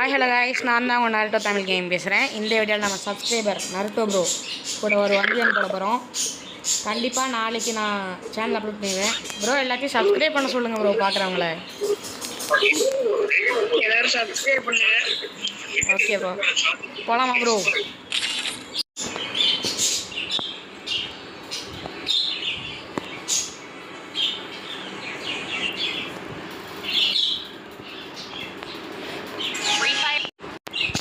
Hi hello guys, நான் தான் உங்கள் நருட்டோ தமிழ் கேம் பேசுகிறேன். இந்த வீடியோவில் நம்ம சப்ஸ்கிரைபர் நருட்டோ ப்ரோ கூட ஒரு 1v1 போட போகிறோம். கண்டிப்பாக நாளைக்கு நான் சேனல் அப்லோட் பண்ணுவேன். ப்ரோ எல்லாத்தையும் சப்ஸ்கிரைப் பண்ண சொல்லுங்கள் ப்ரோ, பார்க்குறவங்கள. எல்லாரும் சப்ஸ்கிரைப் பண்ணுங்க. ஓகே ப்ரோ, போகலாமா ப்ரோ?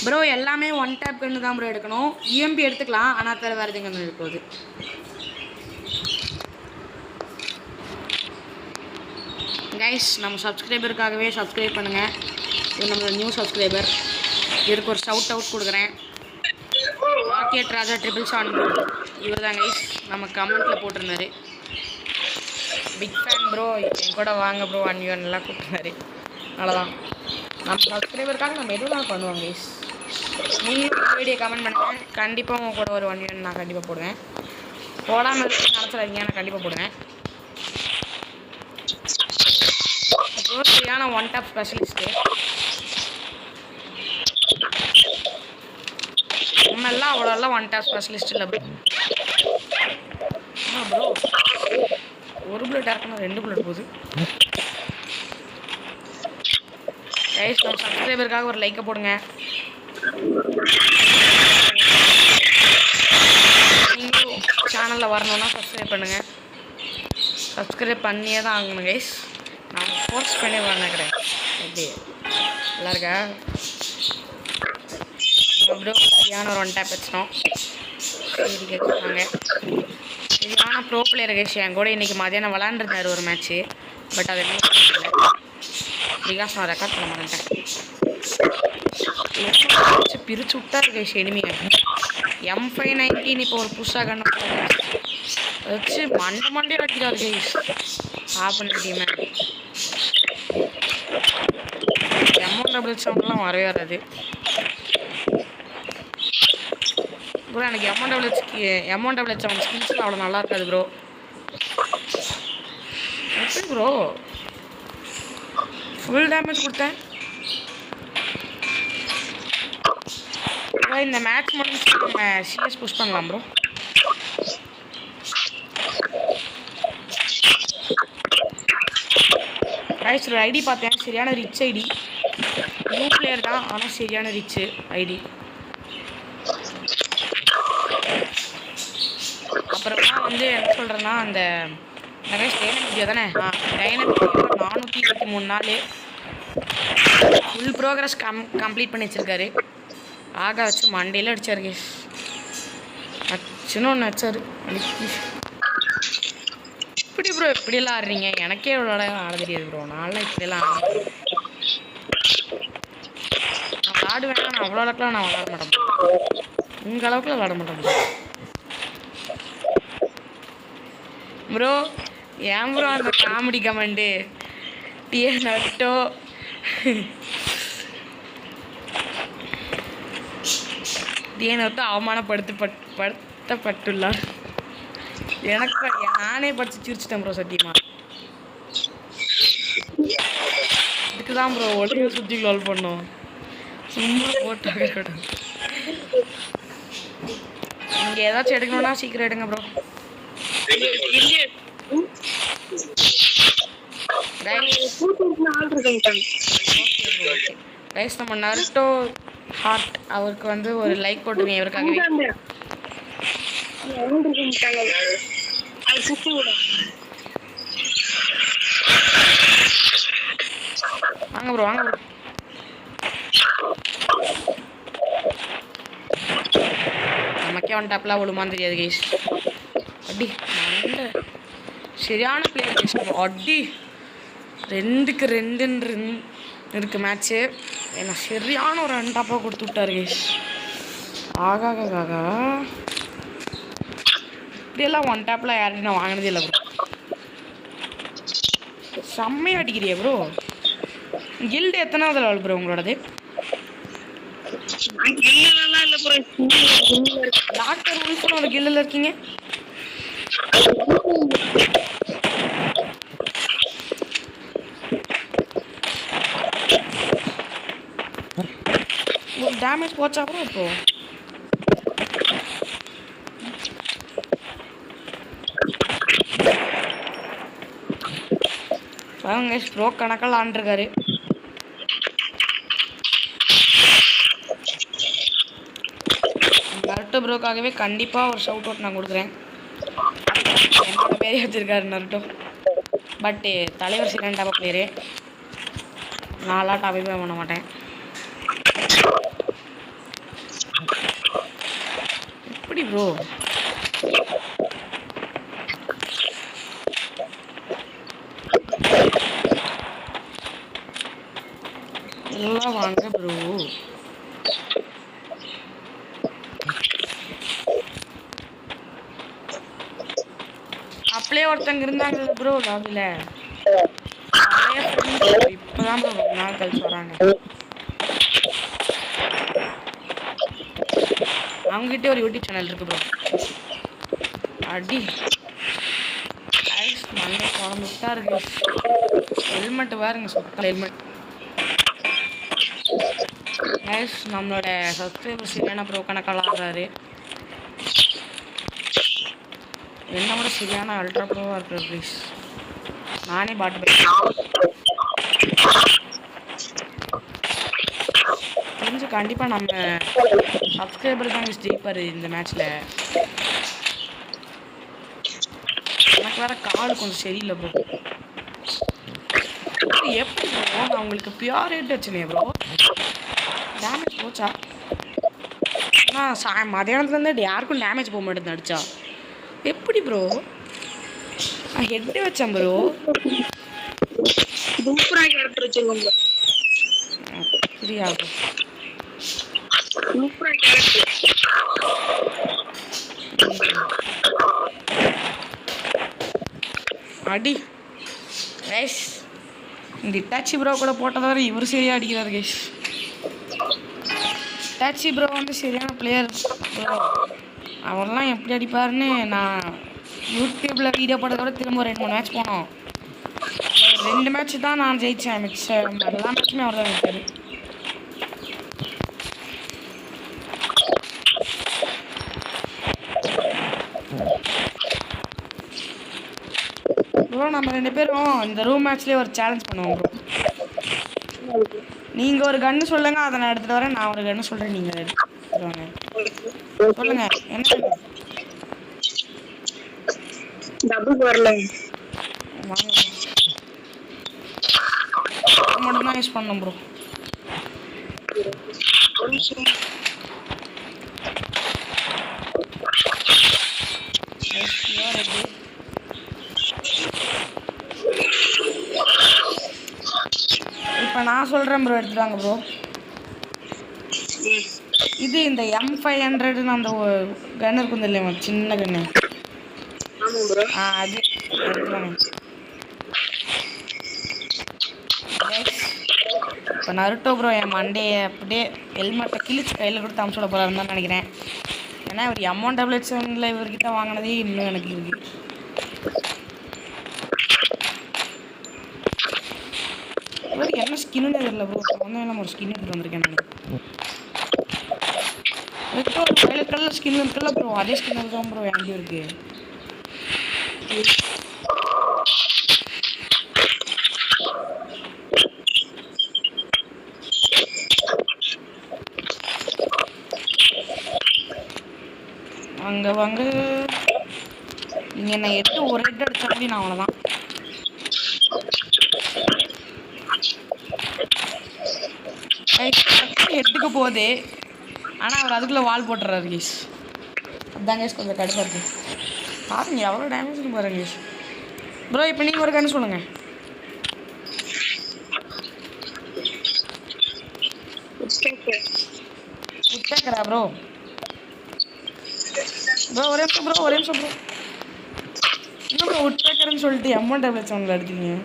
ப்ரோ எல்லாமே ஒன் டேப் கன்று தான் ப்ரோ எடுக்கணும். இஎம்பி எடுத்துக்கலாம், ஆனால் தவிர வேறு எதுவும் கன்று எடுக்குது. கைஸ், நம்ம சப்ஸ்கிரைபருக்காகவே சப்ஸ்கிரைப் பண்ணுங்கள். இது நம்மளோட நியூ சப்ஸ்கிரைபர். இவருக்கு ஒரு ஷவுட் அவுட் கொடுக்குறேன். ராக்கெட் ராஜா 777 இவர் தான் கைஸ், நம்ம கமெண்ட்டில் போட்டிருந்தாரு. பிக் ஃபேன் ப்ரோ, என் கூட வாங்க ப்ரோ 1v1 எல்லாம் கூப்பிட்டுருந்தாரு. அவ்வளோதான், நம்ம சப்ஸ்கிரைபருக்காக நம்ம எதுவும் பண்ணுவோம் கைஸ். நீங்களும் வீடியோ கமெண்ட் பண்ணுங்கள். கண்டிப்பாக உங்கள் கூட ஒரு 1v1 நான் கண்டிப்பாக போடுவேன். போடாமல் இருக்கு நினச்சிடாதீங்க, நான் கண்டிப்பாக போடுவேன். சரியான ஒன் டாப் ஸ்பெஷலிஸ்ட்டு. நம்மெல்லாம் அவ்வளோலாம் ஒன் டாப் ஸ்பெஷலிஸ்ட் இல்லை ப்ரோ. ப்ரோ ஒரு புல்லட் இறக்கணும், 2 புல்லட் போகுது. கைஸ், நம்ம சப்ஸ்கிரைபருக்காக ஒரு லைக்கை போடுங்க. நீங்களும் சேனலில் வரணுன்னா சப்ஸ்கிரைப் பண்ணுங்கள். சப்ஸ்கிரைப் பண்ணியே தான் ஆகணும் கைஸ். நான் ஃபோர்ஸ் பண்ணி நினைக்கிறேன். எப்படி நல்லா இருக்கா ப்ரோ? சரியான ஒரு ஒன் டேப் வச்சிட்டோம். சரி கேட்குறாங்க. சரியான ப்ரோ பிளேயர் கைஸ். என் கூட இன்றைக்கி மதியானம் விளாண்டுருந்தார் ஒரு மேட்ச்சு. பட் அது என்ன பண்ணல பிகாஸ் நான் ரெக்கார்ட் பண்ண மாட்டேன். பிரிச்சு விட்டாரு கைஸ் எனிமியை. M519 இப்போ ஒரு புதுசாக கண்ண வச்சு மண்டே அடிக்கிறாரு கைஸ். ஆஃப் பண்ண டீமை M1 சவுண்ட்லாம் வரவே வராது ப்ரோ. எனக்கு M1 சவுண்ட் ஸ்கில்ஸ் அவ்வளோ நல்லா இருக்காது ப்ரோ. எப்படி ப்ரோ ஃபுல் டேமேஜ் கொடுத்தேன்? இந்த மேட்ச் முடிஞ்சு நம்ம சிஎஸ் புஷ் பண்ணலாம் ப்ரோ. ரைஸ் ஒரு ஐடி பார்த்தேன், சரியான ரிச் ஐடி. நியூ பிளேயர் தான், ஆனால் சரியான ரிச் ஐடி. அப்புறமா வந்து என்ன சொல்கிறேன்னா, அந்த நிறைய டைனமிக் வீடியோ தானே, டைனமிக் வீடியோ 423 நாள் ஃபுல் ப்ரோக்ரஸ் கம்ப்ளீட் பண்ணி வச்சுருக்காரு. ஆக வச்சு மண்டையில் அடித்தார் கேஸ். அச்சுன்னு ஒன்று அடிச்சார். இப்படி ப்ரோ இப்படியெல்லாம் ஆடுறீங்க? எனக்கே இவ்வளோ ஆட தெரியாது ப்ரோ. நான்லாம் இப்படியெல்லாம் நான் விளாடுவேன். நான் அவ்வளோ அளவுக்குலாம் நான் விளாட மாட்டேன். உங்கள் அளவுக்குலாம் விளாட மாட்டேன் ப்ரோ. ஏன் ப்ரோ அந்த காமெடி கமெண்ட்டு நட்டோ டிஎன்ட்டு அவமானப்படுத்தப்பட்டுள்ளார். எனக்கு நானே படித்து சிரிச்சிட்டேன் ப்ரோ சத்தியமா. இதுக்கு தான் ப்ரோ ஒழுங்கு சுற்றி கால் பண்ணோம். சும்மா போட்டாங்க கூட. நீங்கள் ஏதாச்சும் எடுக்கணும்னா சீக்கிரம் எடுங்க ப்ரோ. ரைஸ் நம்ம நருட்டோ ஹார்ட் அவருக்கு வந்து ஒரு லைக் போட்டுருங்க. இவருக்காகவே வாங்க ப்ரோ, வாங்க ப்ரோ. நமக்கே ஒன் டாப்லாம் ஒழுமான்னு தெரியாது கைஸ். அடி நல்ல சரியான பிளேயர் கைஸ். அடி 2க்கு 2 இருக்கு மேட்ச்சு. என்ன சரியான ஒரு அண்டாப்பாக கொடுத்து விட்டார் கைஸ். ஆகாகா இப்படியெல்லாம் ஒன் டேப்பில் யார்கிட்ட நான் வாங்கினதே இல்லை ப்ரோ. செம்மையாக அடிக்கிறியா ப்ரோ? கில்டு எத்தனாவது லெவல் ப்ரோ உங்களோடது? டாக்டர் உல்ஃப்னு ஒரு கில்லில் இருக்கீங்க. டேமேஜ் போச்சா ப்ரோ இப்போ? பாருங்க ப்ரோ கணக்கில் ஆண்டிருக்காரு. நருட்டோ ப்ரோக்காகவே கண்டிப்பாக ஒரு ஷவுட் அவுட் நான் கொடுக்குறேன். என்னோட பேரே வச்சிருக்காரு நருட்டோ. பட்டு தலைவர் சரியான டாப் பிளேயரு. நான்லாம் டாப்பே பண்ண மாட்டேன். எப்படி ப்ரோ? எல்லாம் வாங்க ப்ரோ. அப்படியே ஒருத்தங்க இருந்தாங்கல்ல ப்ரோ லாபில. இப்பதான் ப்ரோ ரொம்ப நாள் கழிச்சு வராங்க. அவங்ககிட்ட ஒரு யூடியூப் சேனல் இருக்கு ப்ரோ. அடி ஐஸ் மண்ணை குழம்புட்டா இருக்கு. ஹெல்மெட் பாருங்க சுத்தம் ஹெல்மெட். ஐஸ் நம்மளோட சப்ஸ்கிரைபர் சரியான ப்ரோ கணக்கால் ஆடுறாரு. என்ன கூட சரியான அல்ட்ரா ப்ரோவாக இருக்கிற ப்ளீஸ். நானே பாட்டு தெரிஞ்சு கண்டிப்பாக நம்ம சப்ஸ்கிரைபர் தான் ஜெயிப்பார் இந்த மேட்ச்சில். எனக்கு வேற கால் கொஞ்சம் சரியில்லை ப்ரோ. எப்படி ப்ரோ நான் உங்களுக்கு பியூர் ரேட் வச்சுனே ப்ரோ. டேமேஜ் போச்சா? ஆனால் மதியானத்துலேருந்து யாருக்கும் டேமேஜ் போக மாட்டேங்குது அடிச்சா. எப்படி ப்ரோ? நான் ஹெட் வச்சேன் ப்ரோ. சூப்பரா கேரக்டர் வச்சிருக்கோம் ப்ரோ. அப்படியா ப்ரோ? சூப்பரா கேரக்டர். அடி கைஸ். இந்த இட்டாச்சி ப்ரோ கூட போட்டதை வர இவர் சரியாக அடிக்கிறார் கைஸ். இட்டாச்சி ப்ரோ வந்து சரியான பிளேயர் ப்ரோ. அவரெல்லாம் எப்படி அடிப்பாருன்னு நான் யூடியூப்பில் வீடியோ போட்டதோட திரும்ப 2-3 மேட்ச் போனோம். 2 மேட்ச் தான் நான் ஜெயித்தேன். மிச்சம் எல்லா மேட்சுமே அவர் தான் ஜெயிச்சார். ப்ரோ நம்ம 2 பேரும் இந்த ரூம் மேட்ச்லேயே ஒரு சேலஞ்ச் பண்ணுவோம் ப்ரோ. நீங்கள் ஒரு கன்று சொல்லுங்க, அதை நான் எடுத்துகிட்டு வரேன். நான் ஒரு கன்று சொல்கிறேன், நீங்கள் எடுத்துட்டு வாங்க. சொல்லுங்க என்ன டபுள் வரல. வாங்க மட்டும் தான் யூஸ் பண்ணணும் ப்ரோ. இப்போ நான் சொல்கிறேன் ப்ரோ, எடுத்துட்டாங்க ப்ரோ. இது இந்த M500 அந்த கன் இருக்கும் இல்லையா, சின்ன கன்னு. அது எடுத்துவாங்க. இப்போ நருட்டோ ப்ரோ என் மண்டையை அப்படியே ஹெல்மெட்டை கிழிச்சு கையில் கொடுத்து அமுச்சுட போகிறாருன்னு தான் நினைக்கிறேன். ஏன்னா இவர் M177 இவர்கிட்ட வாங்கினதே இன்னும் எனக்கு இருக்கு. இவருக்கு என்ன ஸ்கின்னு தெரியல ப்ரோ. வந்து ஒரு ஸ்கின் எடுத்துட்டு வந்திருக்கேன் நான். ஒரு வயலட் கலர் ஸ்கின் இருக்குல்ல ப்ரோ, அதே ஸ்கின் தான் ப்ரோ என்கிட்ட இருக்கு. அங்கே வாங்க. நீங்கள் என்னை எடுத்து ஒரு ஹெட் அடித்தா கூட நான் அவ்வளோதான். ஹெட்டுக்கு போகுது, ஆனால் அவர் அதுக்குள்ளே வால் போட்டுறாரு கேஸ். அதுதான் கேஸ் கொஞ்சம் கடுப்பாக இருக்கு. பாருங்க எவ்வளோ டேமேஜ்னு பாருங்க கேஸ். ப்ரோ இப்போ நீங்கள் ஒரு கன்று சொல்லுங்கள். உட்கேக்கரா ப்ரோ? ப்ரோ ஒரே நிமிஷம் ப்ரோ, ஒரே நிமிஷம் ப்ரோ. இன்னும் ப்ரோ உட்கேக்கர்னு சொல்லிட்டு M177 எடுத்தீங்க.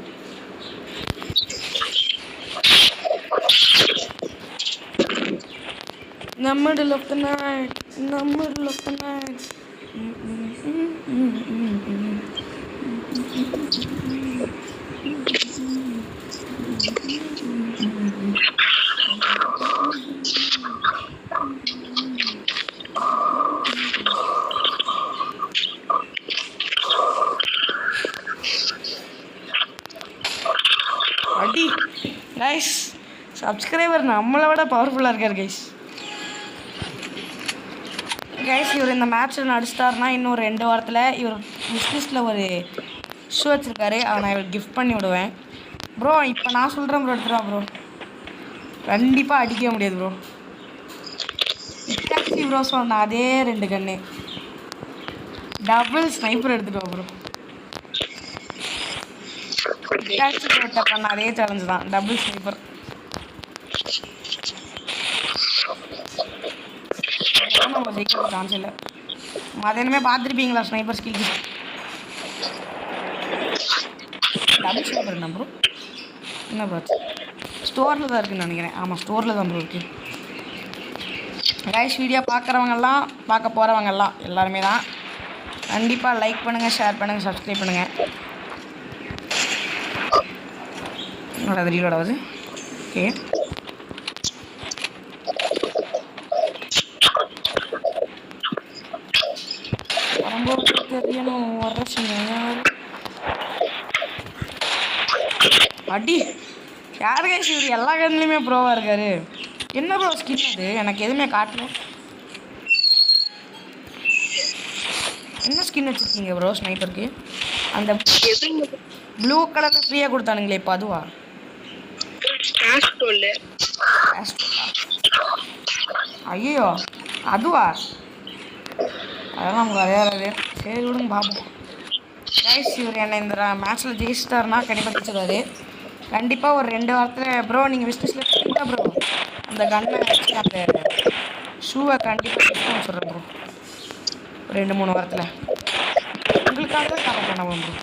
The middle of the night, in the middle of the night. Subscriber நம்மளை விட பவர்ஃபுல்லாக இருக்கார் கைஸ். கைஸ் இவர் இந்த மேட்ச்சில் நடிச்சிட்டாருன்னா இன்னும் 2 வாரத்தில் இவர் விஷ்லிஸ்ட்டில் ஒரு ஷூ வச்சுருக்காரு. அதை நான் இவர் கிஃப்ட் பண்ணி விடுவேன். ப்ரோ இப்போ நான் சொல்கிறேன் ப்ரோ, எடுத்துருவா ப்ரோ. கண்டிப்பாக அடிக்க முடியாது ப்ரோ. இட்டாச்சி ப்ரோ சொன்ன அதே 2 கன்று டபுள் ஸ்னைப்பர் எடுத்துகிட்டு வா ப்ரோ. இட்டாச்சி ப்ரோட்ட பண்ண அதே சேலஞ்சு தான், டபுள் ஸ்னைப்பர். நம்ம ஜெயிக்கிற சான்ஸ் இல்லை. மதியானமே பார்த்துருப்பீங்களா ஸ்னைப்பர் ஸ்கில்? டபுள் ஸ்னைப்பர் என்ன ப்ரோ? என்ன ப்ரோ ஸ்டோரில் தான் இருக்குதுன்னு நினைக்கிறேன். ஆமாம் ஸ்டோரில் தான் ப்ரோ இருக்குது. கைஸ் வீடியோ பார்க்குறவங்கெல்லாம் பார்க்க போகிறவங்கெல்லாம் எல்லாருமே தான் கண்டிப்பாக லைக் பண்ணுங்கள், ஷேர் பண்ணுங்கள், சப்ஸ்கிரைப் பண்ணுங்கள். என்னோட ரீலோட ஆகுது. ஓகே தெரியணும் வர அடி யார் கைஸ் இவர் எல்லா கண்ணுலையுமே ப்ரோவாக இருக்காரு. என்ன ப்ரோ ஸ்கின் அது? எனக்கு எதுவுமே காட்டல. என்ன ஸ்கின் வச்சுருக்கீங்க ப்ரோ ஸ்னைப்பருக்கு? அந்த ப்ளூ கலரில் ஃப்ரீயாக கொடுத்தானுங்களே இப்போ அதுவா? ஐயோ அதுவா? அதெல்லாம் உங்களுக்கு அறியாதது. சரி விடுங்க பார்ப்போம். கைஸ் இவர் என்னை இந்த மேட்ச்சில் ஜெயிச்சிட்டாருன்னா கண்டிப்பாக ஜெயிச்சிடுவாரு. கண்டிப்பாக ஒரு 2 வாரத்தில் ப்ரோ நீங்கள் விஸ்னஸில் கண்டிப்பாக ப்ரோ அந்த கன்னை வச்சு அந்த ஷூவை கண்டிப்பாக டிஸ்கவுண்ட் சொல்கிறேன் ப்ரோ. 2-3 வாரத்தில் உங்களுக்காக தான் டாப் பண்ணுவோம் ப்ரோ.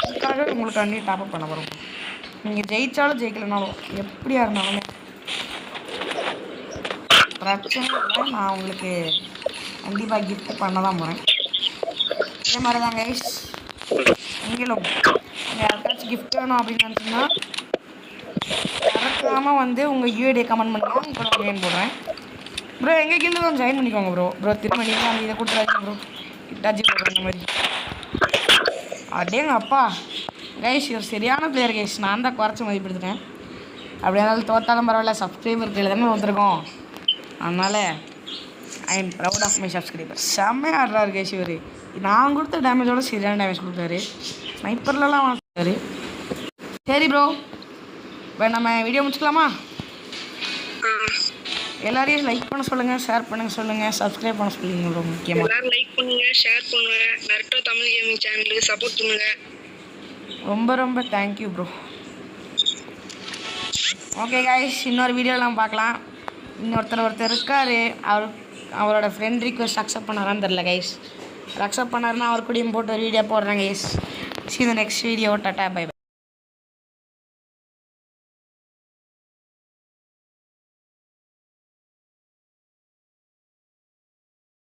அதுக்காக உங்களுக்காண்டி டாப்அப் பண்ண போகிறோம் ப்ரோ. நீங்கள் ஜெயித்தாலும் ஜெயிக்கலனாலும் எப்படியா இருந்தாலுமே பிரச்சனை இல்லை, நான் உங்களுக்கு கண்டிப்பாக கிஃப்ட் பண்ண தான் போகிறேன். இதே மாதிரி தான் கைஸ் நீங்களும் யாருக்காச்சும் கிஃப்ட் வேணும் அப்படின்னு நினச்சிங்கன்னா மறக்காமல் வந்து உங்கள் யூஐடியை கமெண்ட் பண்ணுங்கள். உங்களோட நேம் போடுறேன் ப்ரோ. எங்கள் கில்டு தான் ஜாயின் பண்ணிக்கோங்க ப்ரோ. திரும்ப நீங்கள் அந்த இதை கொடுத்துறாதீங்க ப்ரோ. இட்டாச்சி போடுற இந்த மாதிரி அப்படியேங்க அப்பா. கைஸ் இவர் சரியான பிளேயர் கைஸ். நான் தான் குறைச்சி மதிப்பெடுத்துட்டேன். அப்படியே இருந்தாலும் தோத்தாலும் பரவாயில்ல, சப்ஸ்கிரைபர் கீழே தானே வந்துருக்கோம். அதனால் I am proud of my subscriber. செம்மையாக ஆடுறாரு கைஸ் இவர். நான் கொடுத்த டேமேஜோட சரியான டேமேஜ் கொடுத்தாரு. ஸ்னைப்பர்லாம் வாங்கிட்டாரு. சரி ப்ரோ இப்போ நம்ம வீடியோ முடிச்சுக்கலாமா? எல்லாரையும் லைக் பண்ண சொல்லுங்கள், ஷேர் பண்ண சொல்லுங்கள், சப்ஸ்கிரைப் பண்ண சொல்லுங்கள் ப்ரோ. முக்கியமாக எல்லாரும் லைக் பண்ணுங்கள், ஷேர் பண்ணுங்கள். நருட்டோ தமிழ் கேமிங் சேனலுக்கு சப்போர்ட் பண்ணுங்கள். ரொம்ப ரொம்ப தேங்க்யூ ப்ரோ. ஓகே கைஸ் இன்னொரு வீடியோலாம் பார்க்கலாம். ஒருத்தர் இருக்கார். அவரோட ஃப்ரெண்ட் ரிக்வெஸ்ட் அக்செப்ட் பண்ணாரான்னு தெரில கைஸ். அக்செப்ட் பண்ணாருன்னா அவர் கூடயும் போட்டு ஒரு வீடியோ போடுறேன் guys. See you in the next video. Tata, bye bye.